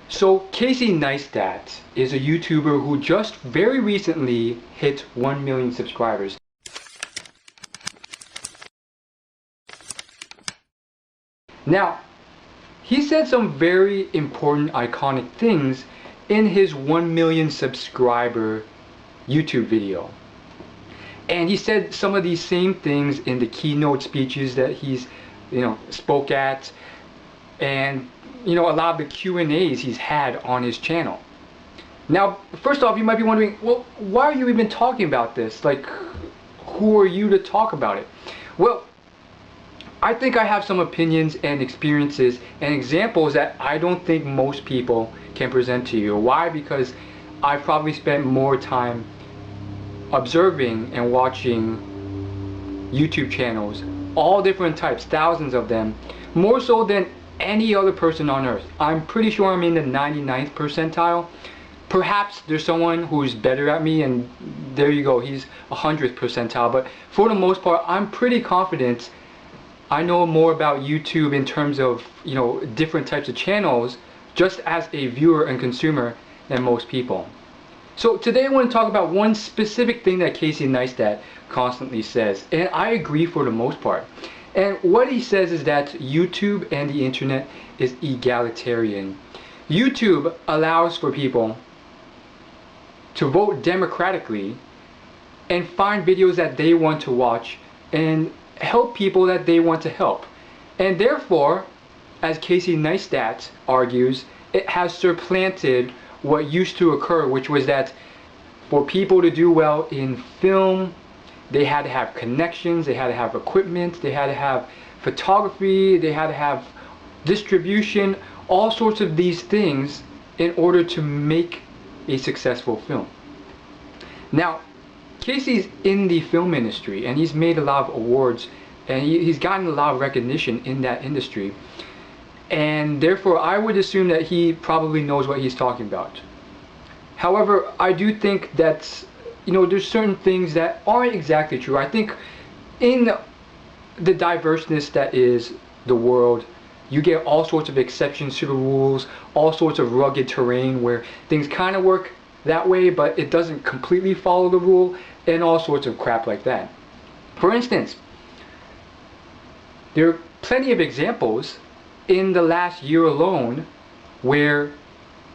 So Casey Neistat is a YouTuber who just very recently hit 1 million subscribers. Now, he said some very important, iconic things in his 1 million subscriber YouTube video. And he said some of these same things in the keynote speeches that he's, spoke at, and a lot of the Q&As he's had on his channel. Now, first off, you might be wondering, well, why are you even talking about this? Like, who are you to talk about it? Well, I think I have some opinions and experiences and examples that I don't think most people can present to you. Why? Because I've probably spent more time observing and watching YouTube channels, all different types, thousands of them, more so than any other person on earth. I'm pretty sure I'm in the 99th percentile. Perhaps there's someone who's better at me, and there you go, he's 100th percentile. But for the most part, I'm pretty confident I know more about YouTube in terms of, different types of channels, just as a viewer and consumer, than most people. So today I want to talk about one specific thing that Casey Neistat constantly says, and I agree for the most part. And what he says is that YouTube and the internet is egalitarian. YouTube allows for people to vote democratically and find videos that they want to watch and help people that they want to help. And therefore, as Casey Neistat argues, it has supplanted what used to occur, which was that for people to do well in film, they had to have connections, they had to have equipment, they had to have photography, they had to have distribution, all sorts of these things in order to make a successful film. Now, Casey's in the film industry, and he's made a lot of awards, and he's gotten a lot of recognition in that industry, and therefore I would assume that he probably knows what he's talking about. However, I do think that there's certain things that aren't exactly true. I think in the diverseness that is the world, you get all sorts of exceptions to the rules, all sorts of rugged terrain where things kind of work that way, but it doesn't completely follow the rule, and all sorts of crap like that. For instance, there are plenty of examples in the last year alone where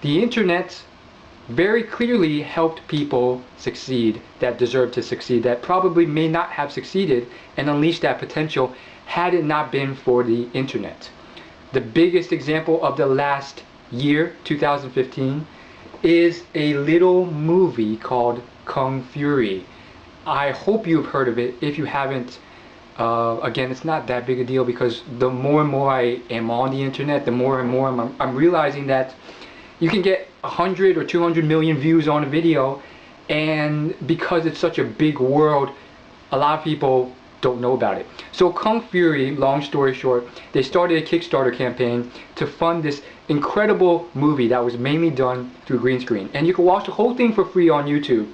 the internet very clearly helped people succeed that deserve to succeed, that probably may not have succeeded and unleashed that potential had it not been for the internet. The biggest example of the last year, 2015, is a little movie called Kung Fury. I hope you've heard of it. If you haven't, again, it's not that big a deal, because the more and more I am on the internet, the more and more I'm realizing that you can get 100 or 200 million views on a video, and because it's such a big world, a lot of people don't know about it. So Kung Fury, long story short, they started a Kickstarter campaign to fund this incredible movie that was mainly done through green screen, and you can watch the whole thing for free on YouTube.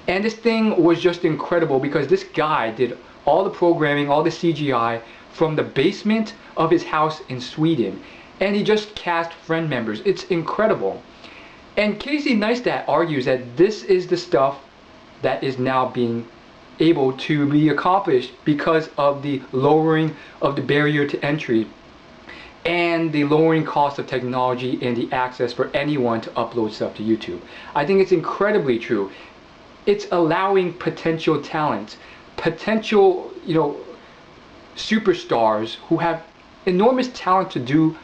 And this thing was just incredible because this guy did all the programming, all the CGI from the basement of his house in Sweden, and he just cast friend members. It's incredible. And Casey Neistat argues that this is the stuff that is now being able to be accomplished because of the lowering of the barrier to entry and the lowering cost of technology and the access for anyone to upload stuff to YouTube. I think it's incredibly true. It's allowing potential talent, potential, superstars who have enormous talent to do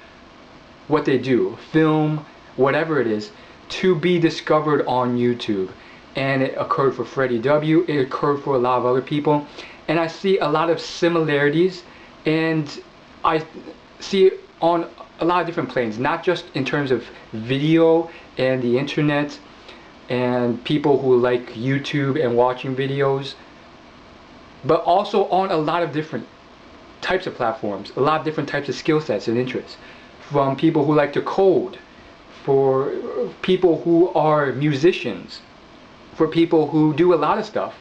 what they do, film, whatever it is, to be discovered on YouTube. And it occurred for Freddie W, it occurred for a lot of other people, and I see a lot of similarities, and I see it on a lot of different planes, not just in terms of video and the internet and people who like YouTube and watching videos, but also on a lot of different types of platforms, a lot of different types of skill sets and interests, from people who like to code, for people who are musicians, for people who do a lot of stuff.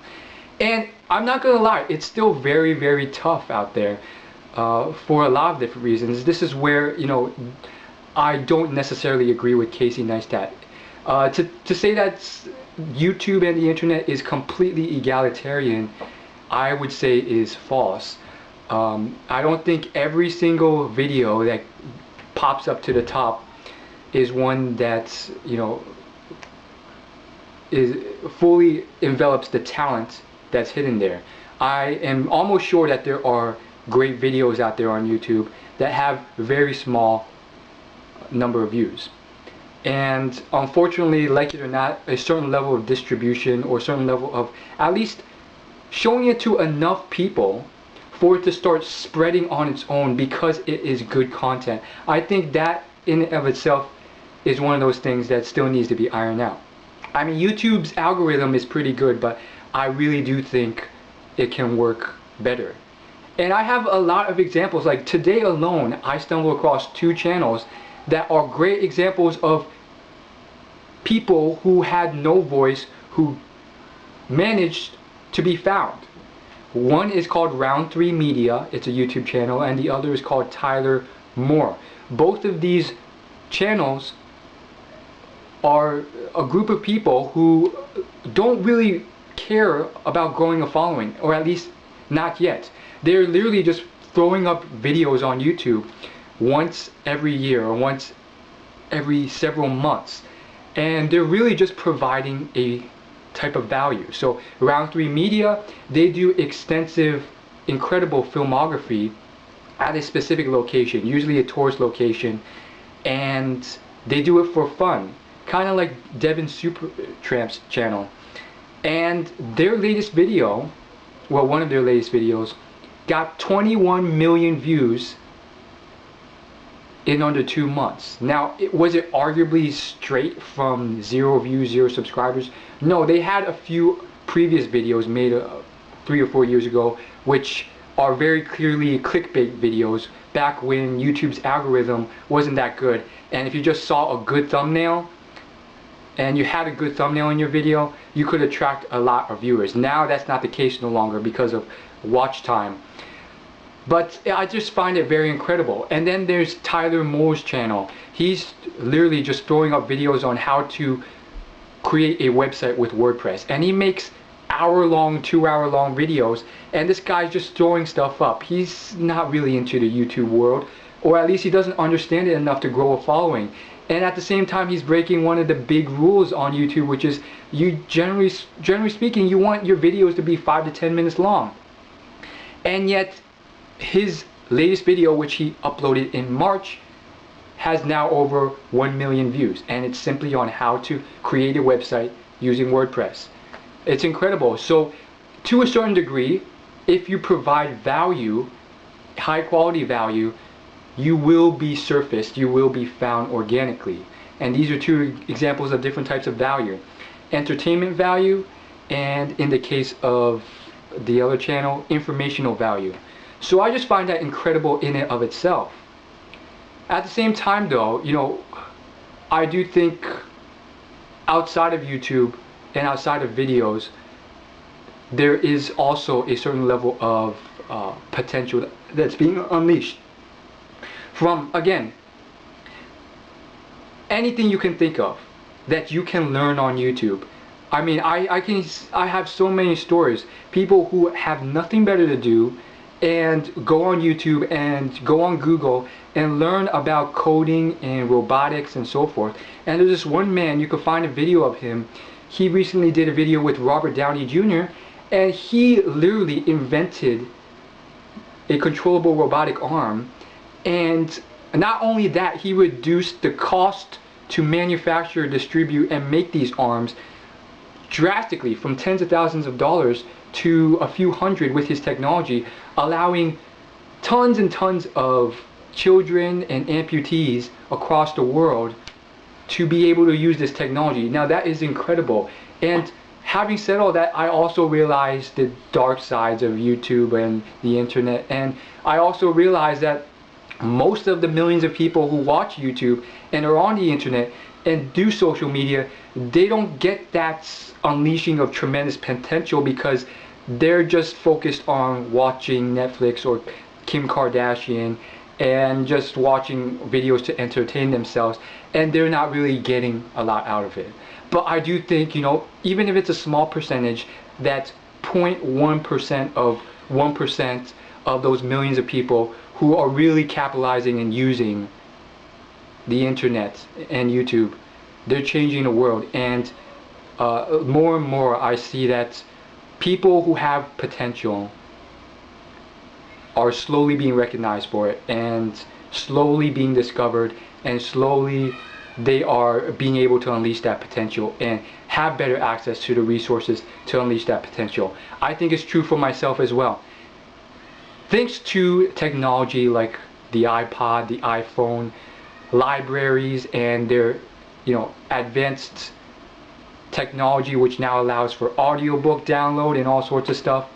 And I'm not gonna lie, it's still very, very tough out there for a lot of different reasons. This is where, I don't necessarily agree with Casey Neistat. To say that YouTube and the internet is completely egalitarian, I would say is false. I don't think every single video that pops up to the top is one that's, you know, is fully envelops the talent that's hidden there. I am almost sure that there are great videos out there on YouTube that have very small number of views. And unfortunately, like it or not, a certain level of distribution or a certain level of at least showing it to enough people for it to start spreading on its own because it is good content. I think that in and of itself is one of those things that still needs to be ironed out. I mean, YouTube's algorithm is pretty good, but I really do think it can work better. And I have a lot of examples. Like today alone, I stumbled across 2 channels that are great examples of people who had no voice who managed to be found. One is called Round 3 Media, it's a YouTube channel, and the other is called Tyler Moore. Both of these channels are a group of people who don't really care about growing a following, or at least not yet. They're literally just throwing up videos on YouTube once every year or once every several months, and they're really just providing a type of value. So Round 3 Media, they do extensive, incredible filmography at a specific location, usually a tourist location, and they do it for fun, kind of like Devin Supertramp's channel. And their latest video, well, one of their latest videos, got 21 million views in under 2 months. Now, was it arguably straight from 0 views, 0 subscribers? No, they had a few previous videos made 3 or 4 years ago, which are very clearly clickbait videos back when YouTube's algorithm wasn't that good. And if you just saw a good thumbnail, and you had a good thumbnail in your video, you could attract a lot of viewers. Now that's not the case no longer because of watch time. But I just find it very incredible. And then there's Tyler Moore's channel. He's literally just throwing up videos on how to create a website with WordPress. And he makes hour-long, 2-hour-long videos. And this guy's just throwing stuff up. He's not really into the YouTube world, or at least he doesn't understand it enough to grow a following. And at the same time, he's breaking one of the big rules on YouTube, which is you generally speaking, you want your videos to be 5 to 10 minutes long. And yet, his latest video, which he uploaded in March, has now over 1 million views. And it's simply on how to create a website using WordPress. It's incredible. So, to a certain degree, if you provide value, high quality value, you will be surfaced, you will be found organically. And these are 2 examples of different types of value. Entertainment value, and in the case of the other channel, informational value. So I just find that incredible in and of itself. At the same time though, you know, I do think outside of YouTube and outside of videos, there is also a certain level of potential that's being unleashed. From, again, anything you can think of that you can learn on YouTube. I mean, I have so many stories. People who have nothing better to do and go on YouTube and go on Google and learn about coding and robotics and so forth. And there's this one man, you can find a video of him. He recently did a video with Robert Downey Jr. and he literally invented a controllable robotic arm. And not only that, he reduced the cost to manufacture, distribute, and make these arms drastically, from tens of thousands of dollars to a few hundred with his technology, allowing tons and tons of children and amputees across the world to be able to use this technology. Now that is incredible. And having said all that, I also realized the dark sides of YouTube and the internet, and I also realized that most of the millions of people who watch YouTube and are on the internet and do social media, they don't get that unleashing of tremendous potential because they're just focused on watching Netflix or Kim Kardashian and just watching videos to entertain themselves, and they're not really getting a lot out of it. But I do think, you know, even if it's a small percentage, that 0.1% of 1% of those millions of people who are really capitalizing and using the internet and YouTube, they're changing the world. And more and more I see that people who have potential are slowly being recognized for it, and slowly being discovered, and slowly they are being able to unleash that potential and have better access to the resources to unleash that potential. I think it's true for myself as well. Thanks to technology like the iPod, the iPhone, libraries, and their, you know, advanced technology which now allows for audiobook download and all sorts of stuff,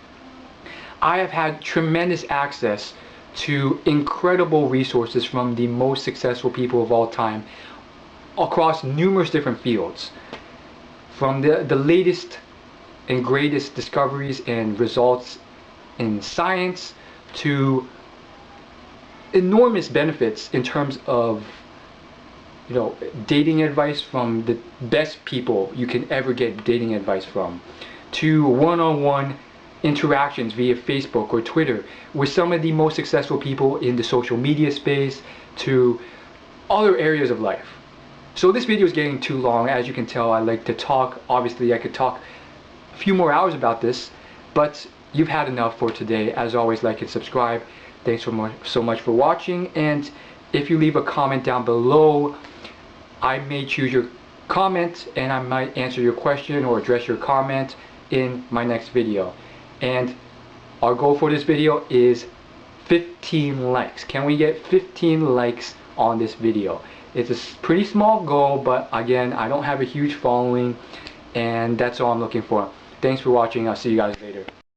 I have had tremendous access to incredible resources from the most successful people of all time across numerous different fields. From the latest and greatest discoveries and results in science to enormous benefits in terms of, you know, dating advice from the best people you can ever get dating advice from, to one-on-one interactions via Facebook or Twitter with some of the most successful people in the social media space, to other areas of life. So this video is getting too long. As you can tell, I like to talk. Obviously I could talk a few more hours about this, but you've had enough for today. As always, like and subscribe. Thanks so much for watching, and if you leave a comment down below, I may choose your comment and I might answer your question or address your comment in my next video. And our goal for this video is 15 likes. Can we get 15 likes on this video? It's a pretty small goal, but again, I don't have a huge following, and that's all I'm looking for. Thanks for watching. I'll see you guys later.